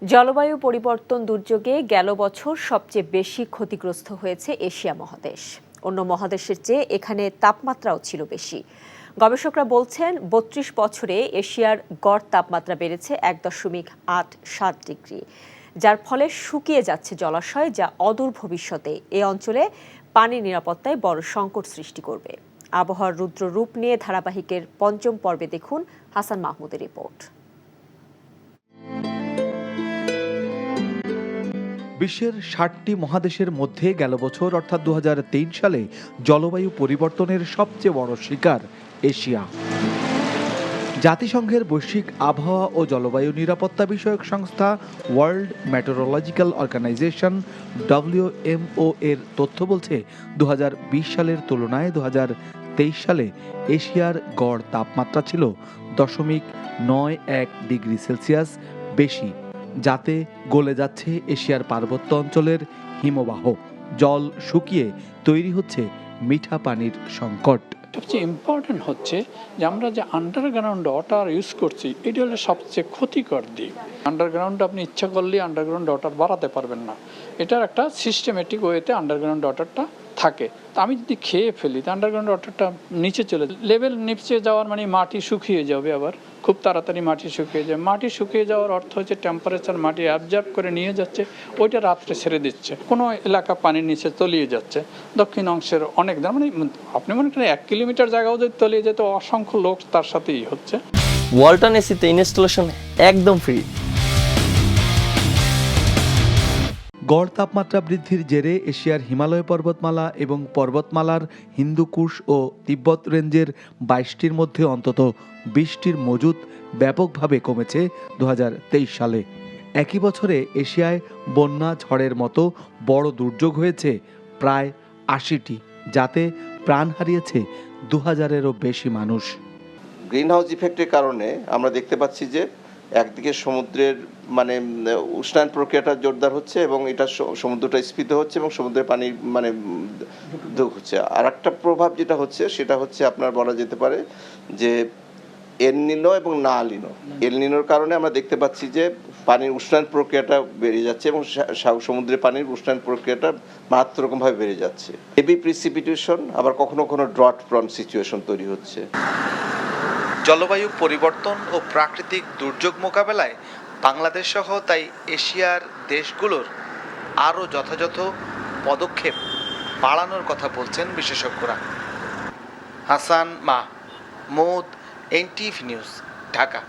জলবায়ু পরিবর্তন দুর্যোগে গেল বছর সবচেয়ে বেশি ক্ষতিগ্রস্ত হয়েছে এশিয়া মহাদেশ। অন্য মহাদেশের চেয়ে এখানে তাপমাত্রাও ছিল বেশি। গবেষকরা বলছেন ৩২ বছরে এশিয়ার গড় তাপমাত্রা বেড়েছে ১.৮৭ ডিগ্রি, যার ফলে শুকিয়ে যাচ্ছে জলাশয়, যা অদূর ভবিষ্যতে এ অঞ্চলে পানি নিরাপত্তায় বড় সংকট সৃষ্টি করবে। আবহাওয়ার রুদ্র রূপ নিয়ে ধারাবাহিকের পঞ্চম পর্বে দেখুন হাসান মাহমুদের রিপোর্ট। বিশ্বের ৬০টি মহাদেশের মধ্যে গেল বছর অর্থাৎ ২০০৩ সালে জলবায়ু পরিবর্তনের সবচেয়ে বড় শিকার এশিয়া। জাতিসংঘের বৈশ্বিক আবহাওয়া ও জলবায়ু নিরাপত্তা বিষয়ক সংস্থা ওয়ার্ল্ড মেটেরোলজিক্যাল অর্গানাইজেশন WMO এর তথ্য বলছে ২০২০ সালের তুলনায় ২০২৩ সালে এশিয়ার গড় তাপমাত্রা ছিল 0.91 ডিগ্রি সেলসিয়াস বেশি, যাতে গলে যাচ্ছে এশিয়ার পার্বত্য অঞ্চলের হিমবাহ। জল শুকিয়ে তৈরি হচ্ছে মিঠা পানির সংকট। সবচেয়ে ইম্পর্টেন্ট হচ্ছে যে আমরা যে আন্ডারগ্রাউন্ড ওয়াটার ইউজ করছি, এটি হলো সবচেয়ে ক্ষতিকর দিক। আন্ডারগ্রাউন্ড আপনি ইচ্ছা করলে আন্ডারগ্রাউন্ড ওয়াটার বাড়াতে পারবেন না। এটার একটা সিস্টেমেটিক ওয়েতে আন্ডারগ্রাউন্ড ওয়াটারটা থাকে। তা আমি যদি খেয়ে ফেলি, তো আন্ডারগ্রাউন্ড ওয়াটারটা নিচে চলে যাবে। লেভেল নিচে যাওয়ার মানে মাটি শুকিয়ে যাবে, আবার খুব তাড়াতাড়ি মাটি শুকিয়ে যাবে। মাটি শুকিয়ে যাওয়ার অর্থ হচ্ছে টেম্পারেচার মাটি অ্যাবজর্ব করে নিয়ে যাচ্ছে, ওইটা রাত্রে ছেড়ে দিচ্ছে। কোনো এলাকা পানির নিচে তলিয়ে যাচ্ছে। দক্ষিণ অংশের অনেক মানে আপনি মনে করেন 1 কিলোমিটার জায়গাও যদি তলিয়ে যেত, অসংখ্য লোক তার সাথেই হচ্ছে। ওয়ালটন এসিতে ইনস্টলেশন একদম ফ্রি। গড় তাপমাত্রা বৃদ্ধির জেরে এশিয়ার হিমালয় পর্বতমালা এবং পর্বতমালার হিন্দুকুশ ও তিব্বত রেঞ্জের 22টির মধ্যে অন্তত 20টির মজুদ ব্যাপকভাবে কমেছে 2023 সালে। একই বছরে এশিয়ায় বন্যা, ঝড়ের মতো বড় দুর্যোগ হয়েছে প্রায় 80টি, যাতে প্রাণ হারিয়েছে 2000-এরও বেশি মানুষ। গ্রিনহাউস ইফেক্টের কারণে আমরা দেখতে পাচ্ছি যে একদিকে সমুদ্রের উষ্ণায়ন প্রক্রিয়াটা জোরদার হচ্ছে এবং এটা সমুদ্রটা স্ফীত হচ্ছে এবং সমুদ্রের পানি হচ্ছে। আর একটা প্রভাব যেটা হচ্ছে সেটা হচ্ছে আপনার বলা যেতে পারে যে এল নিনো এবং না লিনো। এল নিনোর কারণে আমরা দেখতে পাচ্ছি যে পানির উষ্ণায়ন প্রক্রিয়াটা বেড়ে যাচ্ছে এবং সমুদ্রের পানির উষ্ণায়ন প্রক্রিয়াটা মারাত্মক রকমভাবে বেড়ে যাচ্ছে। হেভি প্রিসিপিটেশন, আবার কখনো কখনো ড্রট প্রন সিচুয়েশন তৈরি হচ্ছে। জলবায়ু পরিবর্তন ও প্রাকৃতিক দুর্যোগ মোকাবেলায় বাংলাদেশ সহ তাই এশিয়ার দেশগুলোর আরও যথাযথ পদক্ষেপ বাড়ানোর কথা বলছেন বিশেষজ্ঞরা। Hasan Mahmud, NTV news, Dhaka.